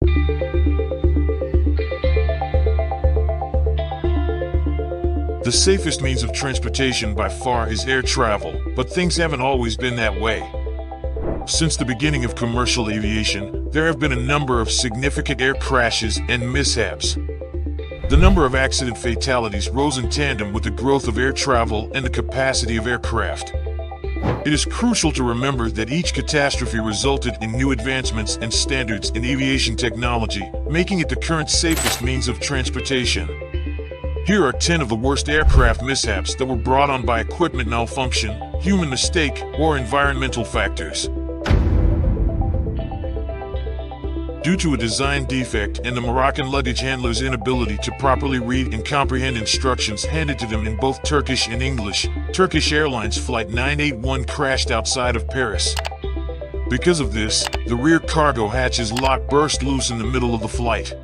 The safest means of transportation by far is air travel, but things haven't always been that way. Since the beginning of commercial aviation, there have been a number of significant air crashes and mishaps. The number of accident fatalities rose in tandem with the growth of air travel and the capacity of aircraft. It is crucial to remember that each catastrophe resulted in new advancements and standards in aviation technology, making it the current safest means of transportation. Here are 10 of the worst aircraft mishaps that were brought on by equipment malfunction, human mistake, or environmental factors. Due to a design defect and the Moroccan luggage handler's inability to properly read and comprehend instructions handed to them in both Turkish and English, Turkish Airlines Flight 981 crashed outside of Paris. Because of this, the rear cargo hatch's lock burst loose in the middle of the flight.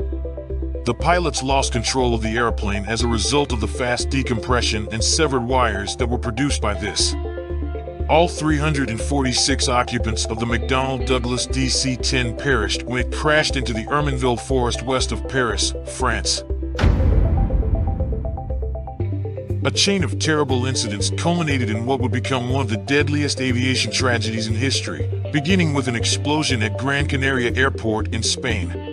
The pilots lost control of the airplane as a result of the fast decompression and severed wires that were produced by this. All 346 occupants of the McDonnell Douglas DC-10 perished when it crashed into the Hermanville forest west of Paris, France. A chain of terrible incidents culminated in what would become one of the deadliest aviation tragedies in history, beginning with an explosion at Gran Canaria Airport in Spain.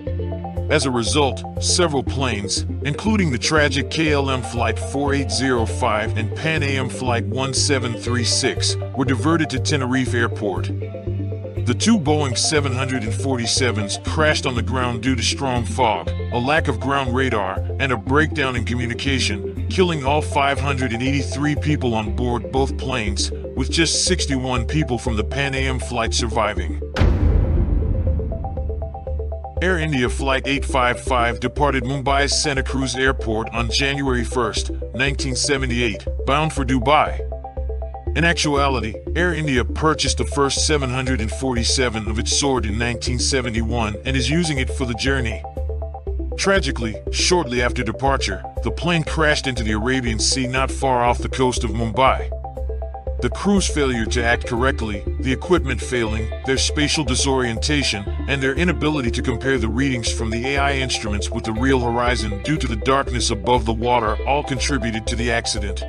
As a result, several planes, including the tragic KLM Flight 4805 and Pan Am Flight 1736, were diverted to Tenerife Airport. The two Boeing 747s crashed on the ground due to strong fog, a lack of ground radar, and a breakdown in communication, killing all 583 people on board both planes, with just 61 people from the Pan Am flight surviving. Air India Flight 855 departed Mumbai's Santa Cruz Airport on January 1, 1978, bound for Dubai. In actuality, Air India purchased the first 747 of its sort in 1971 and is using it for the journey. Tragically, shortly after departure, the plane crashed into the Arabian Sea not far off the coast of Mumbai. The crew's failure to act correctly, the equipment failing, their spatial disorientation, and their inability to compare the readings from the AI instruments with the real horizon due to the darkness above the water all contributed to the accident.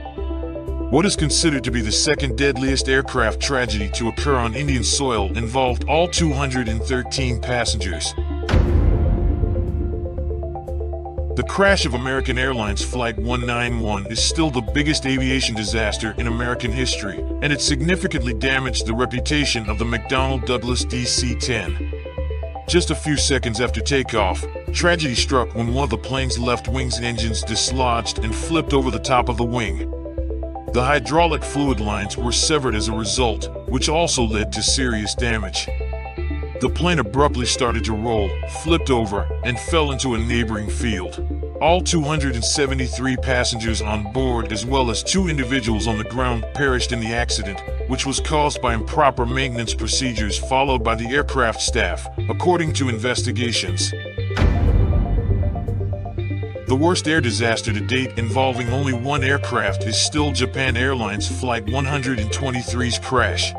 What is considered to be the second deadliest aircraft tragedy to occur on Indian soil involved all 213 passengers. The crash of American Airlines Flight 191 is still the biggest aviation disaster in American history, and it significantly damaged the reputation of the McDonnell Douglas DC-10. Just a few seconds after takeoff, tragedy struck when one of the plane's left wing's engines dislodged and flipped over the top of the wing. The hydraulic fluid lines were severed as a result, which also led to serious damage. The plane abruptly started to roll, flipped over, and fell into a neighboring field. All 273 passengers on board as well as 2 individuals on the ground perished in the accident, which was caused by improper maintenance procedures followed by the aircraft staff, according to investigations. The worst air disaster to date involving only one aircraft is still Japan Airlines Flight 123's crash.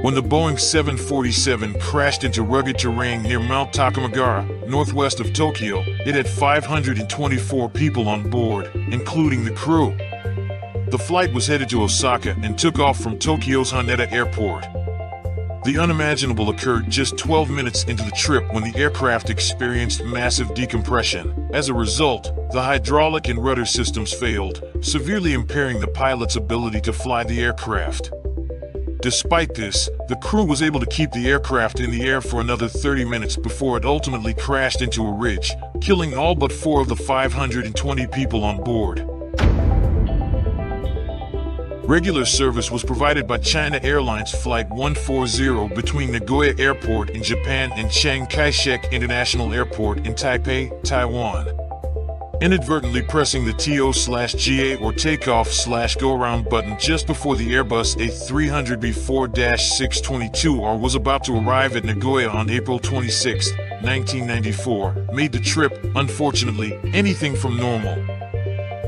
When the Boeing 747 crashed into rugged terrain near Mount Takamagara, northwest of Tokyo, it had 524 people on board, including the crew. The flight was headed to Osaka and took off from Tokyo's Haneda Airport. The unimaginable occurred just 12 minutes into the trip when the aircraft experienced massive decompression. As a result, the hydraulic and rudder systems failed, severely impairing the pilot's ability to fly the aircraft. Despite this, the crew was able to keep the aircraft in the air for another 30 minutes before it ultimately crashed into a ridge, killing all but 4 of the 520 people on board. Regular service was provided by China Airlines Flight 140 between Nagoya Airport in Japan and Chiang Kai-shek International Airport in Taipei, Taiwan. Inadvertently pressing the TO/GA or takeoff/go-around button just before the Airbus A300B4-622R was about to arrive at Nagoya on April 26, 1994, made the trip, unfortunately, anything from normal.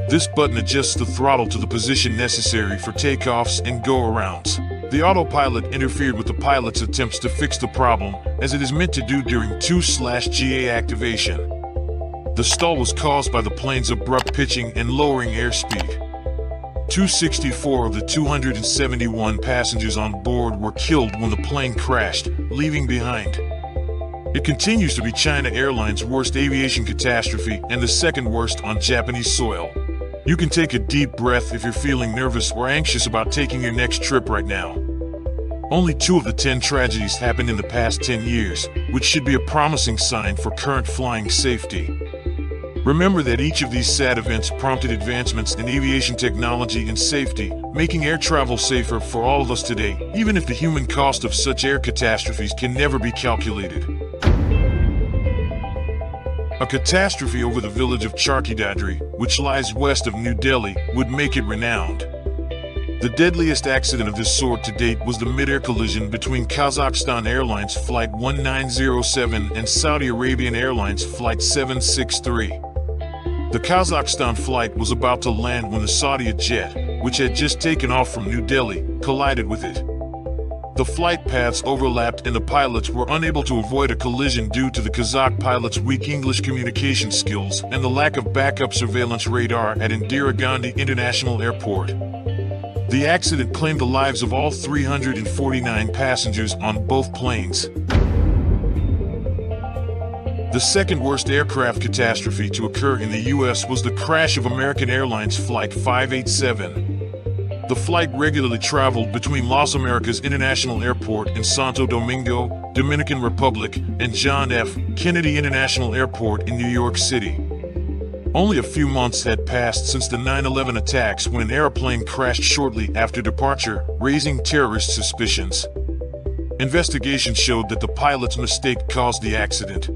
This button adjusts the throttle to the position necessary for takeoffs and go-arounds. The autopilot interfered with the pilot's attempts to fix the problem, as it is meant to do during 2/GA activation. The stall was caused by the plane's abrupt pitching and lowering airspeed. 264 of the 271 passengers on board were killed when the plane crashed, leaving behind. It continues to be China Airlines' worst aviation catastrophe and the second worst on Japanese soil. You can take a deep breath if you're feeling nervous or anxious about taking your next trip right now. Only 2 of the 10 tragedies happened in the past 10 years, which should be a promising sign for current flying safety. Remember that each of these sad events prompted advancements in aviation technology and safety, making air travel safer for all of us today, even if the human cost of such air catastrophes can never be calculated. A catastrophe over the village of Charkhi, Dadri, which lies west of New Delhi, would make it renowned. The deadliest accident of this sort to date was the mid-air collision between Kazakhstan Airlines Flight 1907 and Saudi Arabian Airlines Flight 763. The Kazakhstan flight was about to land when the Saudi jet, which had just taken off from New Delhi, collided with it. The flight paths overlapped and the pilots were unable to avoid a collision due to the Kazakh pilots' weak English communication skills and the lack of backup surveillance radar at Indira Gandhi International Airport. The accident claimed the lives of all 349 passengers on both planes. The second worst aircraft catastrophe to occur in the U.S. was the crash of American Airlines Flight 587. The flight regularly traveled between Las Americas International Airport in Santo Domingo, Dominican Republic, and John F. Kennedy International Airport in New York City. Only a few months had passed since the 9/11 attacks when an airplane crashed shortly after departure, raising terrorist suspicions. Investigations showed that the pilot's mistake caused the accident.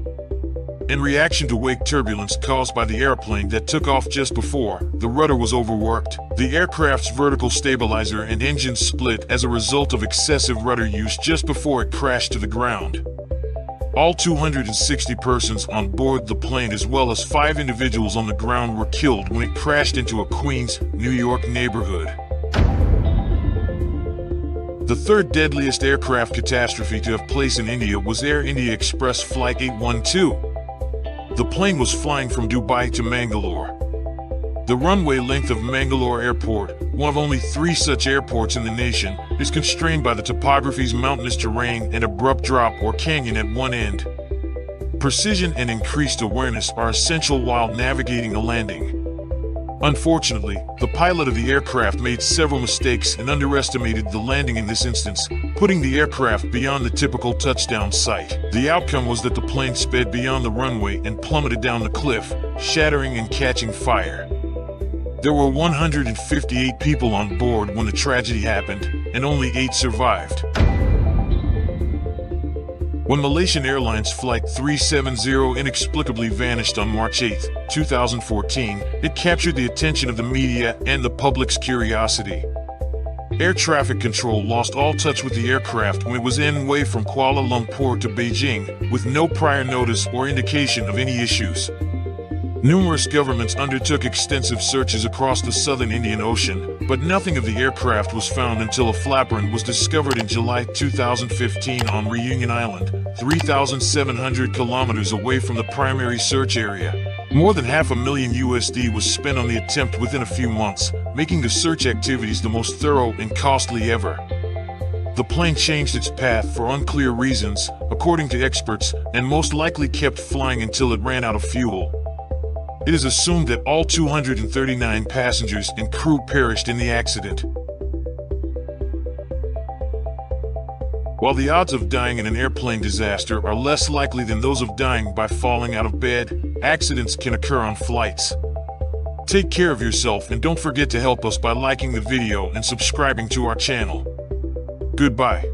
In reaction to wake turbulence caused by the airplane that took off just before, the rudder was overworked. The aircraft's vertical stabilizer and engine split as a result of excessive rudder use just before it crashed to the ground. All 260 persons on board the plane as well as 5 individuals on the ground were killed when it crashed into a Queens, New York neighborhood. The third deadliest aircraft catastrophe to have place in India was Air India Express Flight 812. The plane was flying from Dubai to Mangalore. The runway length of Mangalore Airport, one of only 3 such airports in the nation, is constrained by the topography's mountainous terrain and abrupt drop or canyon at one end. Precision and increased awareness are essential while navigating a landing. Unfortunately, the pilot of the aircraft made several mistakes and underestimated the landing in this instance, putting the aircraft beyond the typical touchdown site. The outcome was that the plane sped beyond the runway and plummeted down the cliff, shattering and catching fire. There were 158 people on board when the tragedy happened, and only 8 survived. When Malaysian Airlines Flight 370 inexplicably vanished on March 8, 2014, it captured the attention of the media and the public's curiosity. Air traffic control lost all touch with the aircraft when it was en way from Kuala Lumpur to Beijing, with no prior notice or indication of any issues. Numerous governments undertook extensive searches across the southern Indian Ocean, but nothing of the aircraft was found until a flatbed was discovered in July 2015 on Reunion Island, 3,700 kilometers away from the primary search area. More than $500,000 was spent on the attempt within a few months, making the search activities the most thorough and costly ever. The plane changed its path for unclear reasons, according to experts, and most likely kept flying until it ran out of fuel. It is assumed that all 239 passengers and crew perished in the accident. While the odds of dying in an airplane disaster are less likely than those of dying by falling out of bed, accidents can occur on flights. Take care of yourself and don't forget to help us by liking the video and subscribing to our channel. Goodbye.